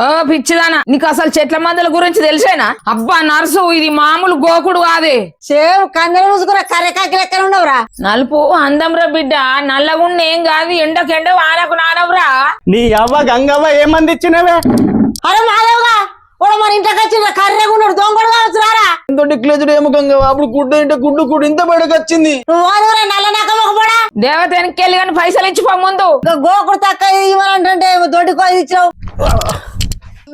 ఓ పిచ్చిదానా, నీకు అసలు చెట్ల మందుల గురించి తెలిసేనా? అబ్బా నర్సు, ఇది మామూలు గోకుడు కాదే. సేవ్ కందలు మూసుకురా, కర్రెకాకి లెక్కన ఉండవురా. నలుపు అందం బిడ్డ, నల్లగుండ ఏం కాదు, ఎండకెండ వానకు నానవురా. నీ అవ్వ గంగవ్వ ఏమంది ఇచ్చినవే? అరే మాధవ్గా వాడు మన ఇంట్లోకి వచ్చిండ్రా, కర్రెగా ఉన్నాడు, దొంగడు కావచ్చు రారా. ఇంత డిక్లేజర్ ఏమో గంగవ్వ, అప్పుడు గుడ్డ ఇంటే గుడ్డు ఇంత బయటకు వచ్చింది. నువ్వు వాదురా నల్ల నక్కమొక్కడా. దేవత వెనక్కి కానీ పైసలు ఇచ్చిపో ముందు. గోకుడు తక్కువ ఇవ్వాలంటే దొడ్డికి పోయి ఇచ్చినావు.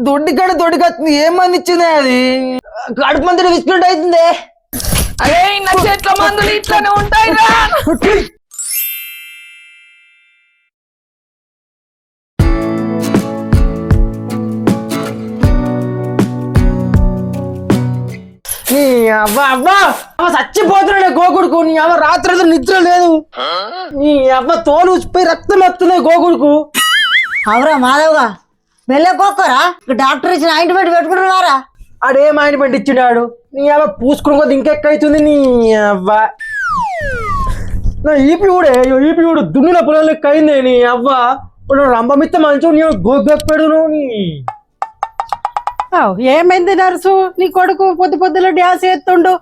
దొడ్డికి వచ్చింది, ఏమంది ఇచ్చింది అది? కడుపు మంది విసినట్టు అవుతుంది. అరే నా చెట్ల మందులు ఇట్లానే ఉంటాయి రా. నీ అవ్వ చచ్చిపోతున్నాడే గోకుడుకు. నీ అవ్వ రాత్రి నిద్ర లేదు. నీ అవ్వ తోలు ఊసిపోయి రక్తం వస్తున్నాయి గోకుడుకు. అవురా మాధవ్గా మెల్లకోకరా, డాక్టర్ ఇచ్చిన ఆయింట్మెంట్ పెట్టుకుంటున్నారా? ఆడేం ఆయింట్మెంట్ ఇచ్చినాడు? నీ అవ్వ పూసుకుని కొద్ది ఇంకెక్కవుతుంది. నీ అవ్వ నా ఈపి కూడా దున్నిన పొలంలో అయింది. నీ అవ్వ రంభమిత్త మంచు నీ గోగెప్పెడును. నీ ఏమైంది నర్సు? నీ కొడుకు పొద్దులో డ్యాన్స్ చేస్తుండు.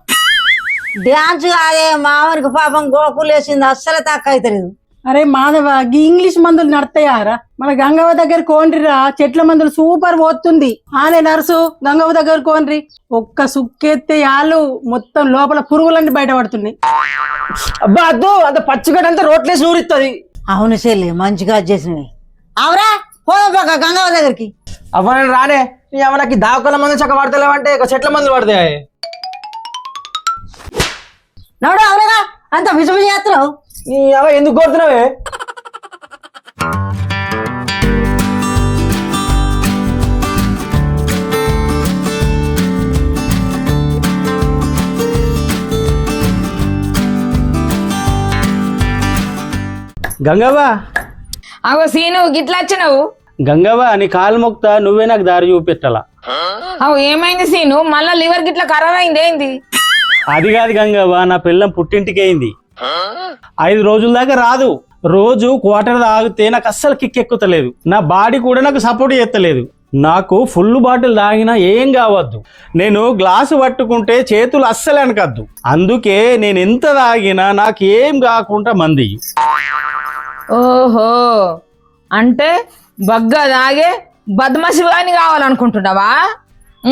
డ్యాన్స్ కాదే, మామూలుగా పాపం గోకులు వేసింది, అస్సలు తక్కువ అవుతలేదు. అరే మాధవ, గీ ఇంగ్లీష్ మందులు నడతాయారా? మన గంగవ్వ దగ్గర కోండ్రిరా, చెట్ల మందులు సూపర్ పోతుంది. ఆనే నర్సు, గంగవ్వ దగ్గర కోండ్రి. ఒక్క సుక్కెత్తే యాలు మొత్తం లోపల పురుగులన్నీ బయటపడుతున్నాయి. అబ్బా అద్దు, అంత పచ్చిగడ్డ అంతా రోట్లేసి ఊరిస్తుంది. అవును చెల్లి, మంచిగా చేసినవి. అవురా పోదాం గంగవ్వ దగ్గరికి. అవ్వ నేను రానే. నీ అవ్వ నాకు దావకాల మంది చక్క పడతలేవంటే ఇక చెట్ల మందులు పడతాయి. నవ్వుడు అవునగా అంత విసుగు చేస్తున్నావు. నీ అవ్వ ఎందుకు కోరుతున్నావే? గంగవ్వ అగో సీను, గిట్లా వచ్చినావు? గంగవ్వ నీ కాలు మొక్తా, నువ్వే నాకు దారి చూపెట్టాలా. అవు ఏమైంది సీను? మళ్ళా లివర్ గిట్లా ఖరాబ్ అయింది ఏంది? అది కాదు గంగవ్వ, నా పిల్లం పుట్టింటికి అయింది. 5 రోజుల దాకా రాదు. రోజు క్వార్టర్ తాగితే నాకు అస్సలు కిక్కెక్కుతలేదు. నా బాడీ కూడా నాకు సపోర్ట్ చేస్తలేదు. నాకు ఫుల్ బాటిల్ తాగినా ఏం కావద్దు. నేను గ్లాసు పట్టుకుంటే చేతులు అస్సలు అనకద్దు. అందుకే నేను ఎంత తాగినా నాకు ఏం కాకుండా మంది. ఓహో, అంటే బగ్గా తాగే బద్మశివాని కావాలనుకుంటున్నావా?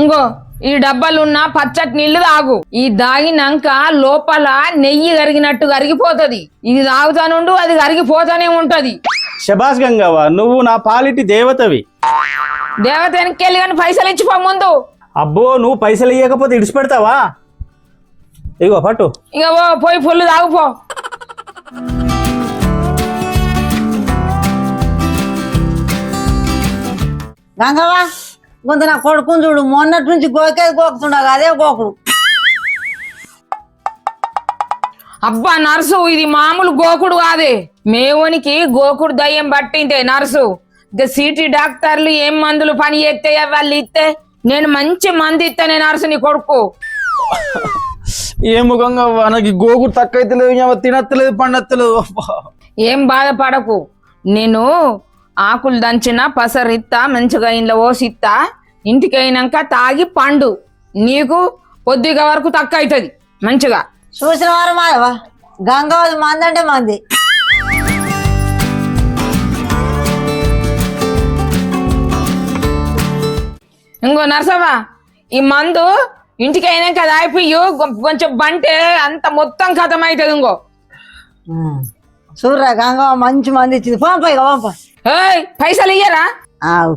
ఇంగో ఈ డబ్బాలున్న పచ్చటి నీళ్లు తాగు. ఈ తాగినాక లోపల నెయ్యి కరిగినట్టు కరిగిపోతది. ఇది తాగుతానుండు, అది కరిగిపోతానే ఉంటది. శబాస్ గంగవ్వ, నువ్వు నా పాలిటి దేవతవి. దేవత వెనక్కి కానీ పైసలు ఇచ్చిపో ముందు. అబ్బో, నువ్వు పైసలు ఇవ్వకపోతే ఇడిచిపెడతావా? ఇగో పట్టు. ఇక ఓ పోయి ఫుల్ తాగుపో. గంగవ్వ కొంత నా కొడుకుని చూడు, మొన్నటి నుంచి గోకేది గోకుతుండగా అదే గోకుడు. అబ్బా నర్సు, ఇది మామూలు గోకుడు కాదే. మేవునికి గోకుడు దయ్యం పట్టిందే నర్సు. ఇక సిటీ డాక్టర్లు ఏం మందులు పని చేస్తే వాళ్ళు ఇస్తే నేను మంచి మందు ఇస్తానే నర్సు నీ కొడుకు. ఏ ముఖంగా నాకు గోకుడు తక్కువ అయితే లేదు, తినత్తలేదు, పండత్తలేదు. ఏం బాధపడకు, నేను ఆకులు దంచిన పసరిత్తా, మంచిగా ఇంట్లో ఓసిత్తా. ఇంటికి అయినాక తాగి పండు, నీకు కొద్దిగా వరకు తక్కువ అవుతుంది మంచిగా. చూసిన వారు మాధవ, గంగవ్వ మంది అంటే మంది. ఇంకో నర్సవ్వ, ఈ మందు ఇంటికి అయినాక తాగిపోయి కొంచెం బంటే అంత మొత్తం ఖతం అవుతుంది. ఇంకో చూడరా గంగవ్వ మంచి మంది ఇచ్చింది. పంప ఇక పంప. ఏయ్ పైసలు ఇయ్యరా?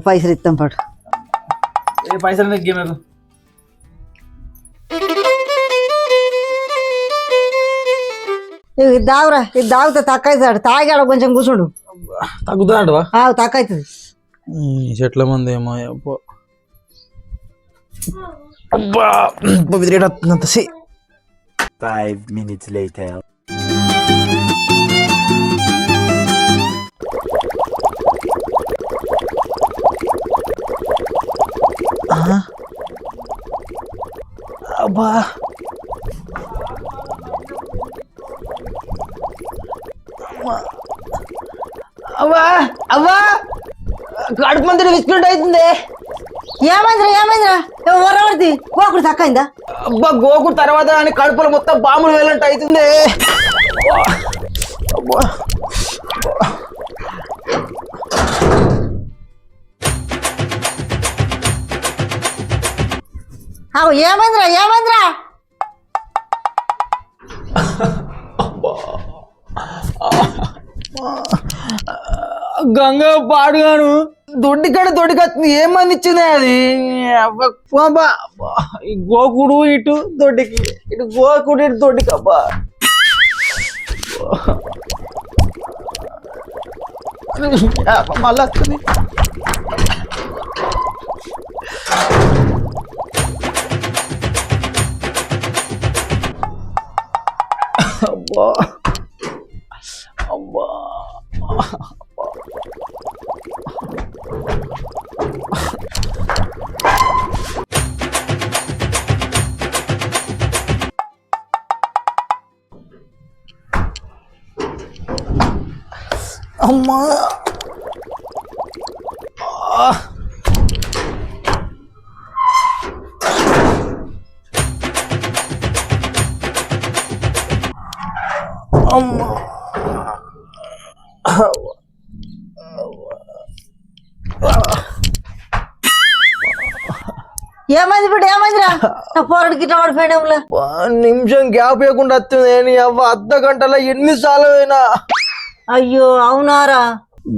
పైసలు ఇస్తాం పడు. ఏ పైసలు తగ్గి నాకు. ఇది దాగురా, ఇది తాగితే తక్కువ అవుతాడు. తాగాడు కొంచెం కూర్చుండు, తగ్గుతాడంటవా? తక్కువ అవుతుంది. చెట్ల మంది ఏమో అబ్బా విదిరేటంత. 5 minutes later. అబ్బా అవ్వా కడుపు మంది విసినట్టు అవుతుంది. ఏమైందిరా వరవడిది గోకుడు తక్కువైందా? అబ్బా గోకుడు తర్వాత అని కడుపులో మొత్తం బాంబులు వెళ్ళంట అవుతుంది. అబ్బా ఏమైందిరా గంగ పాడుగాను దొడ్డికాడ దొడ్డికొస్తుంది. ఏమని ఇచ్చింది అది? అబ్బా ఈ గోకుడు ఇటు దొడ్డికి, ఇటు గోకుడు ఇటు దొడ్డికి. అబ్బా మళ్ళా వస్తుంది. అబ్బా అబ్బా అమ్మా అమ్మా ఏమైంది బిడ్డ? ఏమైందిరా? నా పోరడికి ఇట్లా పడిపోయాడంలే. నిమిషం గ్యాప్ ఇవ్వకుండా వస్తుంది. నీ అవ్వ అర్ధ గంటలో ఎన్నిసార్లు అయినా. అయ్యో అవునారా?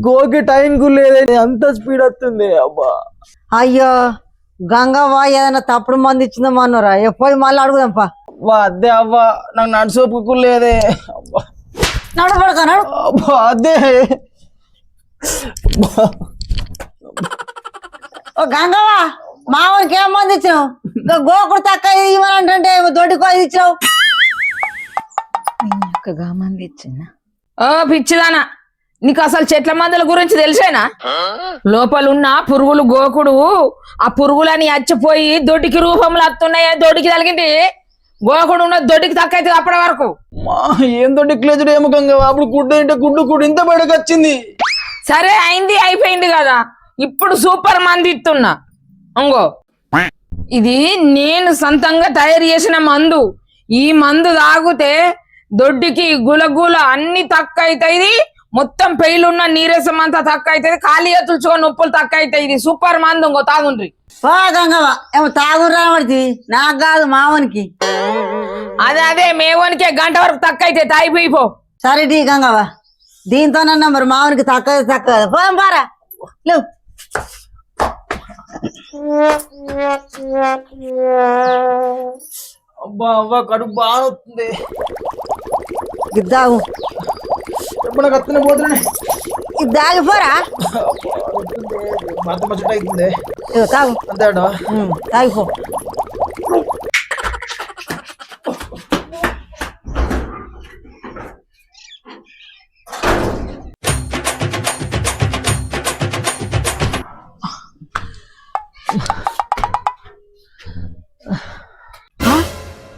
గోకి టైం కు లేదే, అంత స్పీడ్ వస్తుంది. అబ్బా అయ్యో గంగవ్వ ఏదైనా తప్పుడు మంది ఇచ్చిందమ్మా అన్నారా? పోయి మళ్ళీ అడుగుదాంపా. అబ్బా అదే అవ్వ, నాకు నడుసోపుకు లేదే. అబ్బా నడపడకన్నాడు. అబ్బా అదే. ఓ గంగవ్వ, మామూలుకి ఏం మంది ఇచ్చినావు? ఇంకా గోకుడు తక్కువ ఇవ్వాలంటే దొడ్డికో ఇచ్చినావు. మంది ఇచ్చిన ఓ పిచ్చిదానా, నీకు అసలు చెట్ల మందుల గురించి తెలిసేనా? లోపలున్న పురుగులు గోకుడు, ఆ పురుగులని అచ్చిపోయి దొడ్డికి రూపంలో వస్తున్నాయి. దొడ్డికి తగిలింది గోకుడు ఉన్న దొడ్డికి తక్కువ అవుతుంది అప్పటి వరకు. ఏం దొడ్డికి లేదు ఏమో గంగ. అప్పుడు గుడ్డు అంటే గుడ్డు ఇంత బయటకు వచ్చింది. సరే అయింది, అయిపోయింది కదా. ఇప్పుడు సూపర్ మంది ఇస్తున్నా. అంగో ఇది నేను సొంతంగా తయారు చేసిన మందు. ఈ మందు తాగితే దొడ్డికి గులగుల అన్ని తక్కువ అవుతాయి. మొత్తం పెయిలున్న నీరసం అంతా తక్కువ అవుతుంది. ఖాళీ ఎత్తులుచుకో నొప్పులు తక్కువ అవుతాయి. ఇది సూపర్ మందు. ఇంకో తాగుండ్రి. ఓ గంగవ్వ, ఏమో తాగురా పడితే నాకు కాదు మామనికి. అదే మేవనికే గంట వరకు తక్కువ అయితే తాగిపోయిపో. సరే టీ గంగవ్వ, దీంతోనన్నా మరి మామనికి తక్కువ పోం పారా లేవు. అబ్బా అవ్వ కడుపు బాగా వస్తుంది. ఇద్దాము ఎప్పుడు కత్తనే పోతున్నానే. ఇది తాగిపోరా. మత మచ్చట అవుతుంది తాగు అంతే. తాగిపో.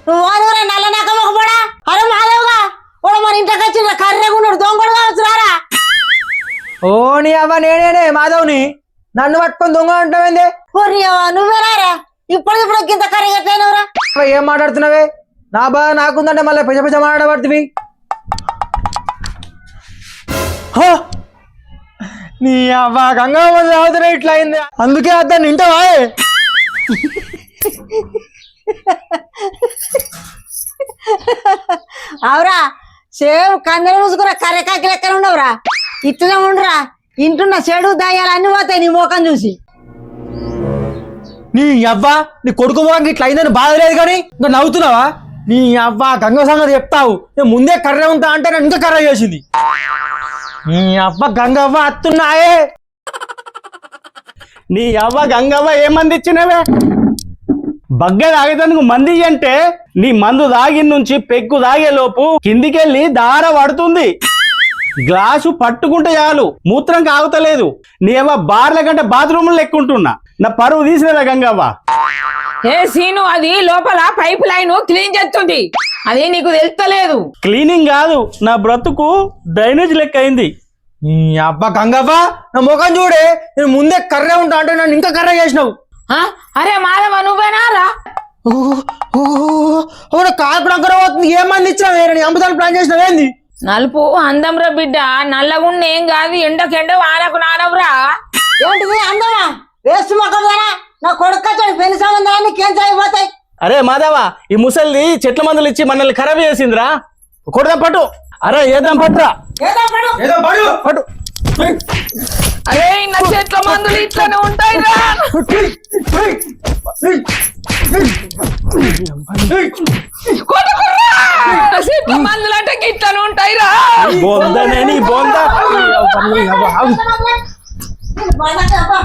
నువ్వు నల్ల నక్క మొక్కపోడా? అరే మాధవ్గా వాడు మన ఇంటికి వచ్చిన కర్రెగా ఉన్నాడు, దొంగడు కావచ్చు రారా. ఓ నీ అవ్వ నేనే మాధవ్ని. నన్ను పట్టుకొని దొంగ అంటావేంది? నువ్వే రారా? ఇప్పుడు గింత కర్రీ ఎట్లయినవరా? ఏం మాట్లాడుతున్నావే? నా బాధ నాకుందంటే మళ్ళీ పెద్ద మాట్లాడబడుతుంది. నీ అవ్వ గంగమ్మ తాగుతున్నా ఇట్లా అయింది. అందుకే అతను వింటావా? అవురా, సేమ్ కందలు మూసుకున్న కర్రెకాకి లెక్కన ఉండవురా. ఇట్లనే ఉండరా, ఇంటున్న చెడు దయ్యాలు అన్ని పోతాయి నీ మోకం చూసి. నీ అవ్వ నీ కొడుకు మోకానికి ఇట్లా అయిందని బాధ లేదు కానీ ఇంకా నవ్వుతున్నావా? నీ అవ్వ గంగ సంగతి చెప్తావు. నేను ముందే కర్ర ఉంటా అంటే నన్ను ఇంకా కర్ర చేసింది. నీ అవ్వ గంగవ్వ అత్తున్నాయే. నీ అవ్వ గంగవ్వ ఏ మంది ఇచ్చినవే? బగ్గ తాగేదానికి మంది అంటే నీ మందు దాగి నుంచి పెగ్గు దాగే లోపు కిందికెళ్ళి దార పడుతుంది. గ్లాసు పట్టుకుంటే చాలు మూత్రం కాగుతలేదు. నీ అవ్వ బార్ల కంటే బాత్రూమ్ లెక్కుంటున్నా. నా పరువు తీసినవే గంగవ్వ. ఏ సీను, అది లోపల పైప్ లైన్ క్లీన్ చేస్తుంది. అది నీకు తెలుస్తలేదు. క్లీనింగ్ కాదు, నా బ్రతుకు డ్రైనేజ్ లెక్క అయింది. అబ్బా గంగవ్వ నా ముఖం చూడే. నేను ముందే కర్ర ఉంటా అంటే నన్ను ఇంకా కర్ర చేసినావు. ఆ? అరే మాధవ నువ్వేనారా? కాల్పుడు పోతుంది ఏమని ఇచ్చినావు నేను అమ్ముతాను ప్లాన్ చేసినావు ఏంది నలుపు అందం రా బిడ్డ, నల్లగుండి ఏం కాదు, ఎండకెండ వానకు నానవురా. ఏంటిది అందమా వేస్ట్ మొక్కదానా? నా కొడుకు పెళ్లి సంబంధాలు నీకేం అయిపోతాయి. అరే మాధవ, ఈ ముసలిది చెట్ల మందులు ఇచ్చి మనల్ని ఖరాబ్ చేసిందిరా. కొడదాం పట్టు. అరే ఏద్దాం పట్టురా. ఏదో పడు పట్టు. అరే నా చెట్ల మందులు ఇట్లనే ఉంటాయి రా. కొట్టుకుర్రా. నా చెట్ల మందులు అంటే ఇట్లనే ఉంటాయి రా. బొందనే నీ బొంద. బాగా